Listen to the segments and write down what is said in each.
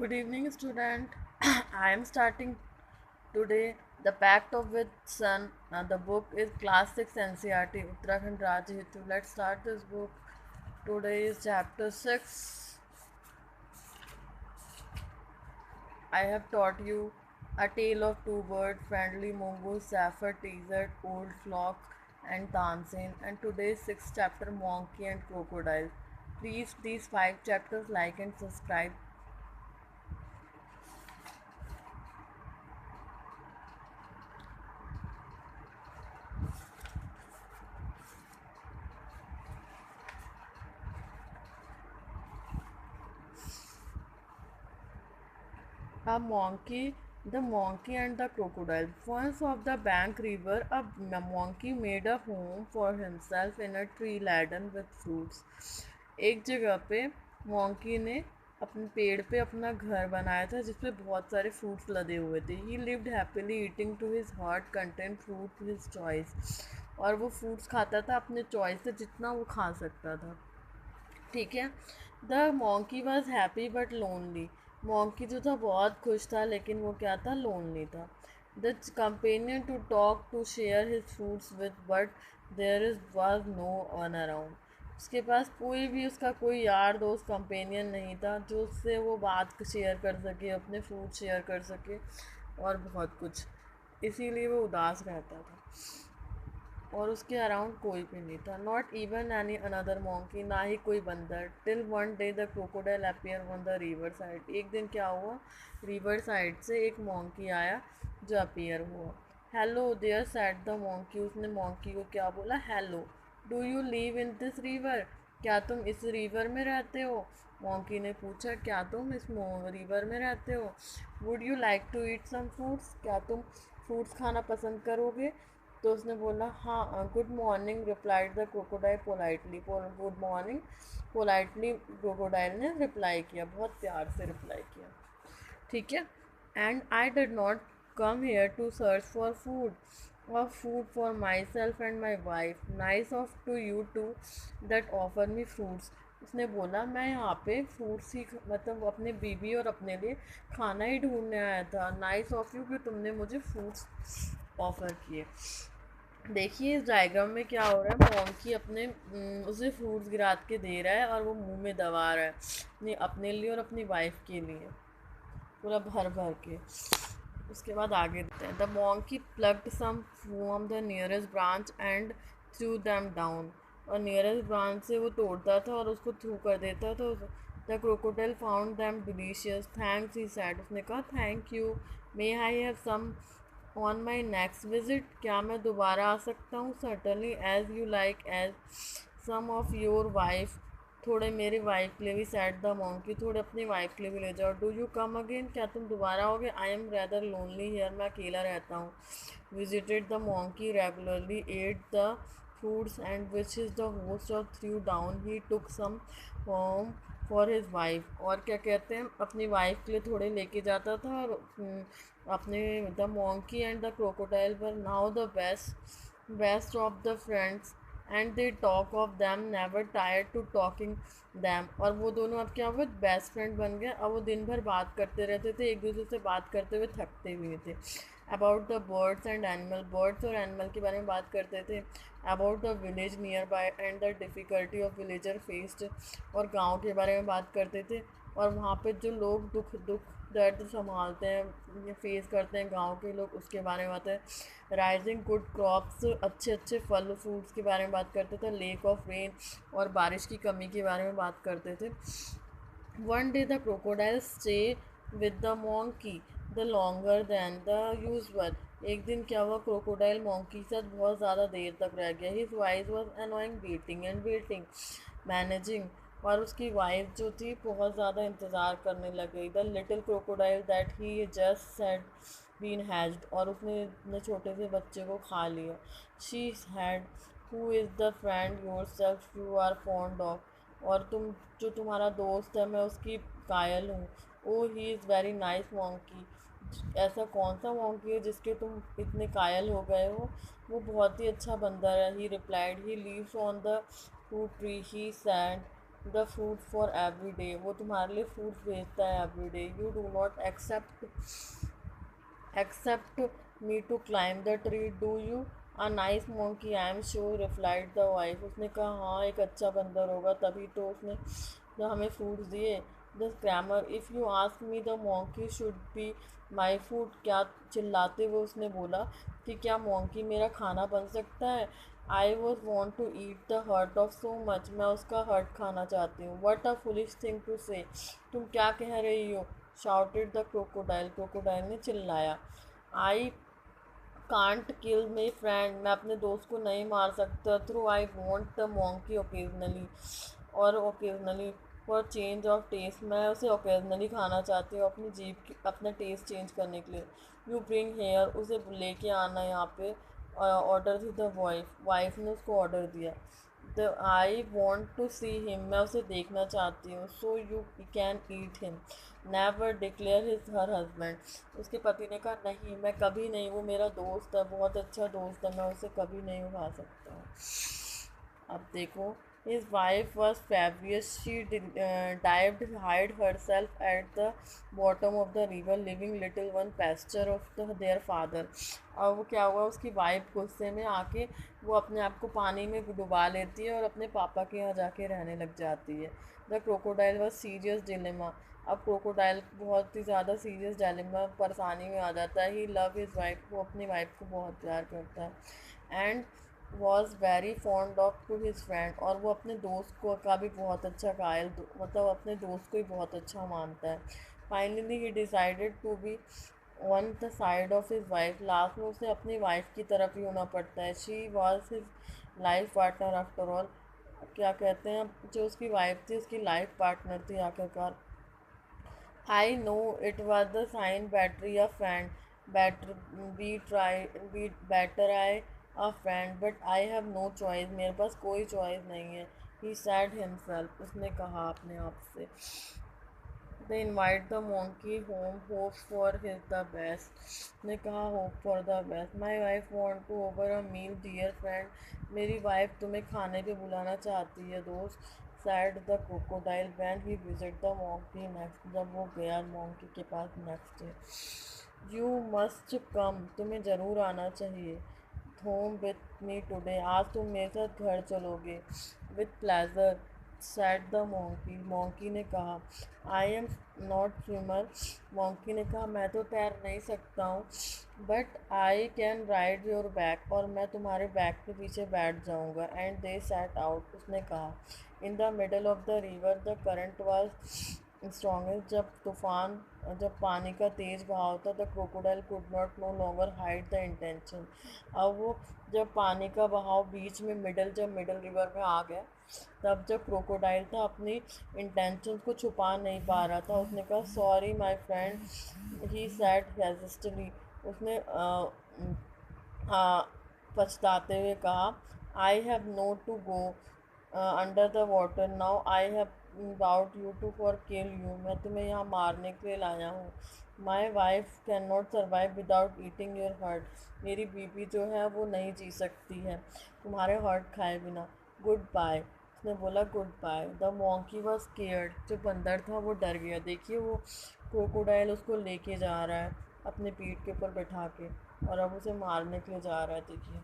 Good evening, student. I am starting today The Pact of with Sun. The book is Class 6 NCRT Uttarakhand Rajya Hitu. Let's start this book. Today is chapter 6. I have taught you A Tale of Two Birds, Friendly Mongoose, Sapphire Teaser, Old Flock, and Tansin. And today's sixth chapter, Monkey and Crocodile. Please, these five chapters, like and subscribe. A monkey, the monkey and the crocodile. Once of the bank river, a monkey made a home for himself in a tree laden with fruits. एक जगह पे monkey ने अपने पेड़ पे अपना घर बनाया था जिसपे बहुत सारे फ्रूट्स लदे हुए थे. He lived happily eating to his heart content fruit his choice. और वो फ्रूट्स खाता था अपने चॉइस से जितना वो खा सकता था. ठीक है. The monkey was happy but lonely. Monkey जो था बहुत खुश था लेकिन वो क्या था, लोनली था. The companion to talk to share his fruits with but there is was no one around. उसके पास कोई भी उसका कोई यार दोस्त कंपेनियन नहीं था जो उससे वो बात शेयर कर सके, अपने फ्रूट शेयर कर सके और बहुत कुछ. इसीलिए वो उदास रहता था और उसके अराउंड कोई भी नहीं था. Not even any another monkey, ना ही कोई बंदर. Till one day the crocodile appear on the river side. एक दिन क्या हुआ, रिवर साइड से एक मॉन्की आया जो अपीयर हुआ. Hello there said the monkey. उसने मॉन्की को क्या बोला, hello. Do you live in this river. क्या तुम इस रिवर में रहते हो. मॉन्की ने पूछा, क्या तुम इस रिवर में रहते हो. Would you like to eat some fruits. क्या तुम फ्रूट्स खाना पसंद करोगे. तो उसने बोला, हाँ. Good morning replied the crocodile politely. Good morning politely crocodile ने रिप्लाई किया, बहुत प्यार से रिप्लाई किया. ठीक है. And I did not come here to search for food और food for myself and my wife. Nice of to you to that offer me fruits. उसने बोला, मैं यहाँ पे फ्रूट्स ही मतलब अपने बीबी और अपने लिए खाना ही ढूंढने आया था. नाइस ऑफ यू कि तुमने मुझे फ्रूट्स ऑफ़र किए. देखिए इस डायग्राम में क्या हो रहा है, मोंकी अपने उसे फ्रूट्स गिरा के दे रहा है और वो मुंह में दबा रहा है अपने लिए और अपनी वाइफ के लिए पूरा भर भर के. उसके बाद आगे देते हैं. The monkey plugged some from the nearest branch and threw them down. और नियरेस्ट ब्रांच से वो तोड़ता था और उसको थ्रू कर देता था. The crocodile found them delicious. Thanks he said. उसने कहा, thank you. May I have some on my next visit. क्या मैं दोबारा आ सकता हूँ. Certainly as you like as some of your wife. थोड़े मेरी वाइफ के लिए भी. Said the monkey. थोड़े अपनी वाइफ के लिए भी ले जाओ. Do you come again. क्या तुम दोबारा आओगे. I am rather lonely here. मैं अकेला रहता हूँ. Visited the monkey regularly. At the fruits and which is the host of threw down. He took some home for his wife. और क्या कहते हैं, अपनी वाइफ के लिए थोड़े लेके जाता था और अपने the monkey and the crocodile were now the best of the friends and they talk of them never tired to talking them. और वो दोनों अब क्या हुए, बेस्ट फ्रेंड बन गए. अब वो दिन भर बात करते रहते थे, एक दूसरे से बात करते हुए थकते भी नहीं थे. About the birds and animal. Birds और एनिमल के बारे में बात करते थे. About the village near by and the difficulty of villager faced. और गांव के बारे में बात करते थे और वहाँ पे जो लोग दुख दुख दर्द संभालते हैं, फेस करते हैं गांव के लोग, उसके बारे में बात है. Rising good crops. अच्छे अच्छे फल फ्रूट्स के बारे में बात करते थे. Lake of rain. और बारिश की कमी के बारे में बात करते थे. One day the crocodile stay with the monkey the longer than the usual. एक दिन क्या हुआ, क्रोकोडाइल मॉन्की के साथ बहुत ज़्यादा देर तक रह गया. His wife was annoying waiting and waiting managing. और उसकी वाइफ जो थी बहुत ज़्यादा इंतज़ार करने लग गई. The little crocodile that he just said been hashed. और उसने अपने छोटे से बच्चे को खा लिया. She had who is the friend yourself you are fond of. और तुम जो तुम्हारा दोस्त है मैं उसकी कायल हूँ. Oh he is very nice monkey. ऐसा कौन सा मॉन्की है जिसके तुम इतने कायल हो गए हो. वो बहुत ही अच्छा बंदर है. He replied. He lives on the fruit tree. He said the fruit for every day, वो तुम्हारे लिए फ्रूट्स भेजता है every day. You do not except me to climb the tree do you. A nice monkey I am sure, replied the wife. उसने कहा हाँ, एक अच्छा बंदर होगा, तभी तो उसने जो हमें फ्रूट्स दिए। The grammar, if you ask me the monkey should be my food, क्या चिल्लाते हुए उसने बोला कि क्या मोंकी मेरा खाना बन सकता है। I was want to eat the heart of so much, मैं उसका हर्ट खाना चाहती हूँ। What a foolish thing to say, तुम क्या कह रही हो। शाउटेड द क्रोकोडाइल, क्रोकोडाइल ने चिल्लाया। I can't kill my friend, मैं अपने दोस्त को नहीं मार सकता। Through I want the monkey occasionally, और occasionally for change of taste, मैं उसे ओकेजनली खाना चाहती हूँ अपनी जीभ की, अपना टेस्ट चेंज करने के लिए। यू ब्रिंग हेयर, उसे लेके आना यहाँ पे। ऑर्डर थी द वाइफ, वाइफ ने उसको ऑर्डर दिया। The I want to see him, मैं उसे देखना चाहती हूँ। So you can eat him, never declare his her husband. उसके पति ने कहा नहीं, मैं कभी नहीं, वो मेरा दोस्त है, बहुत अच्छा दोस्त है, मैं उसे कभी नहीं उठा सकता हूँ। अब देखो, his wife was furious. She dived, hid herself at the bottom of the river, leaving little one pasture of their father. और वो क्या हुआ, उसकी वाइफ गुस्से में आके वो अपने आप को पानी में डुबा लेती है और अपने पापा के यहाँ जाके रहने लग जाती है। The crocodile was serious dilemma, अब क्रोकोडाइल बहुत ही ज़्यादा सीरियस डिलेमा, परेशानी में आ जाता है। ही लव हिज वाइफ, वो अपनी वाइफ को बहुत प्यार करता है। And was very fond of to his friend, और वो अपने दोस्त को का भी बहुत अच्छा कायल, मतलब अपने दोस्त को ही बहुत अच्छा मानता है। Finally he decided to be on the side of his wife, last में उसे अपनी वाइफ की तरफ ही होना पड़ता है। She was his life partner after all, क्या कहते हैं, जो उसकी वाइफ थी उसकी लाइफ पार्टनर थी आखिरकार। I know it was the sign battery a friend. Better be better I a friend, but I have no choice. मेरे पास कोई choice नहीं है। He said himself. उसने कहा अपने आप से। They invite the monkey home, hopes for his the best. ने कहा hope for the best. My wife want to over a meal, dear friend. मेरी वाइफ तुम्हें खाने पे बुलाना चाहती है दोस्त। Said the crocodile when he visit the monkey next. जब वो गया monkey के पास next day. You must come. तुम्हें ज़रूर आना चाहिए। Home with me today. आज तुम मेरे साथ घर चलोगे। With pleasure. Said the monkey. Monkey ने कहा I am not swimmer. Monkey ने कहा मैं तो तैर नहीं सकता हूँ। But I can ride your back. और मैं तुम्हारे बैक के पीछे बैठ जाऊँगा। And they set out. उसने कहा in the middle of the river the current was strongest. जब पानी का तेज बहाव था, the crocodile could not know longer hide the intention. अब वो जब पानी का बहाव बीच में जब मिडल रिवर में आ गया, तब जब क्रोकोडाइल था अपनी इंटेंशन को छुपा नहीं पा रहा था। उसने कहा sorry my friend, he said hesitantly. उसने पछताते हुए कहा I have no to go under the water now, I have bought you to for kill you, मैं तुम्हें यहाँ मारने के लिए लाया हूँ। My wife can not survive without eating your heart, मेरी बीवी जो है वो नहीं जी सकती है तुम्हारे हर्ट खाए बिना। गुड बाय, उसने बोला goodbye. The monkey was scared, जो बंदर था वो डर गया। देखिए वो क्रोकोडाइल उसको लेके जा रहा है अपने पीठ के ऊपर बैठा के, और अब उसे मारने के लिए जा रहा है। देखिए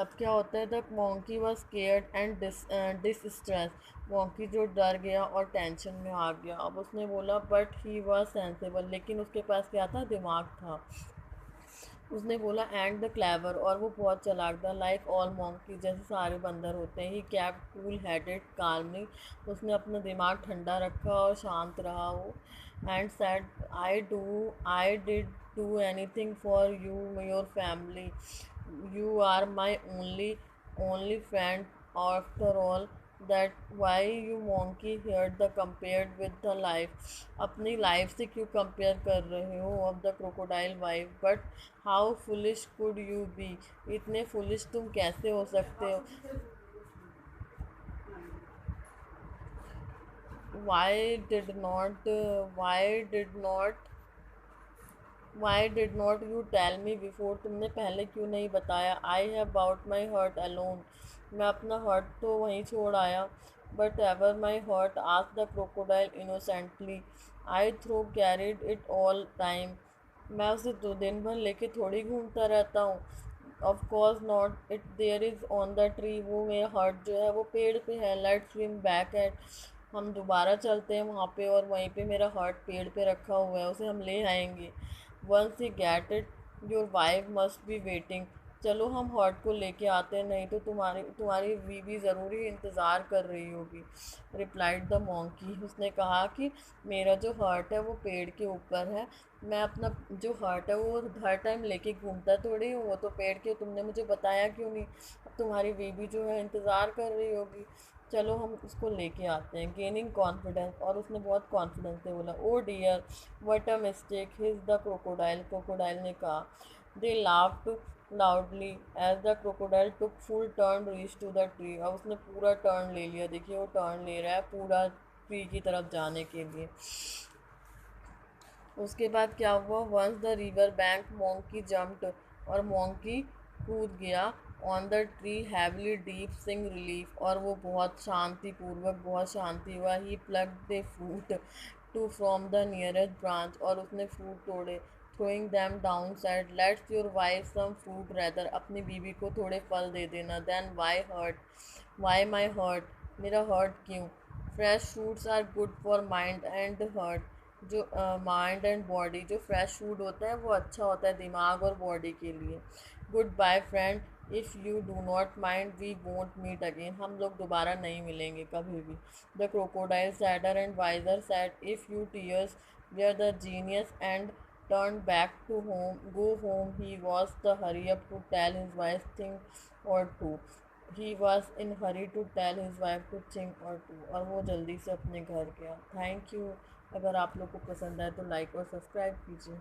अब क्या होता है, the monkey was scared and distress, monkey जो डर गया और टेंशन में आ गया। अब उसने बोला बट ही वॉज सेंसेबल, लेकिन उसके पास क्या था, दिमाग था। उसने बोला एंड द क्लेवर, और वो बहुत चालाक था। लाइक ऑल मॉन्की, जैसे सारे बंदर होते हैं। ही कैप कूल हेडेड काल्मली, उसने अपना दिमाग ठंडा रखा और शांत रहा वो। And said I did do anything for you your family, you are my only friend after all, that why you monkey here the compared with the life, अपनी लाइफ से क्यों कंपेयर कर रहे हो of the crocodile wife, but how foolish could you be, इतने foolish तुम कैसे हो सकते हो। why did not why did not you tell me before, तुमने पहले क्यों नहीं बताया। I have bought my heart alone, मैं अपना हर्ट तो वहीं छोड़ आया। but ever my hurt? Asked the crocodile innocently. I throw carried it all time. मैं उसे दो दिन भर लेके थोड़ी घूमता रहता हूँ. Of course not, it there is on the tree. वो मेरा हर्ट जो है वो पेड़ पे है. Let's swim back at. हम दोबारा चलते हैं वहाँ पे और वहीं पे मेरा हर्ट पेड़ पे रखा हुआ है, उसे हम ले आएंगे. Once he get it your wife must be waiting. चलो हम हर्ट को लेके आते हैं, नहीं तो तुम्हारी तुम्हारी बीवी ज़रूरी इंतज़ार कर रही होगी. Replied the monkey. उसने कहा कि मेरा जो हर्ट है वो पेड़ के ऊपर है. मैं अपना जो हर्ट है वो हर टाइम लेके घूमता थोड़ी हूँ, वो तो पेड़ के. तुमने मुझे बताया क्यों नहीं? अब तुम्हारी बीवी जो है इंतज़ार कर रही होगी. चलो हम उसको लेके आते हैं. Gaining confidence. और उसने बहुत कॉन्फिडेंस से बोला, oh dear what a mistake his the crocodile. Crocodile ने कहा. They laughed loudly as the crocodile took full turn reach to the tree. अब उसने पूरा टर्न ले लिया. देखिए वो टर्न ले रहा है पूरा ट्री की तरफ जाने के लिए. उसके बाद क्या हुआ? Once the river bank monkey jumped. और मोंकी कूद गया on the tree heavily deep sing relief. और वो बहुत शांतिपूर्वक बहुत शांति हुआ. He plucked the fruit too from the nearest branch. और उसने फ्रूट तोड़े. Throwing them down side. Let's your wife some fruit rather. अपनी बीवी को थोड़े फल दे देना. Then why heart? Why my heart? मेरा हर्ट क्यों? Fresh fruits are good for mind and heart. जो माइंड एंड बॉडी, जो फ्रेश फूड होता है वो अच्छा होता है दिमाग और बॉडी के लिए. Goodbye friend. If you do not mind we won't meet again. हम लोग दोबारा नहीं मिलेंगे कभी भी. The crocodile sadder and wiser said, if you tears were the genius and turned back to home go home. He was the hurry up to tell his wife thing or two. He was in hurry to tell his wife to think or two. और वो जल्दी से अपने घर गया. Thank you. अगर आप लोग को पसंद आए तो लाइक और सब्सक्राइब कीजिए.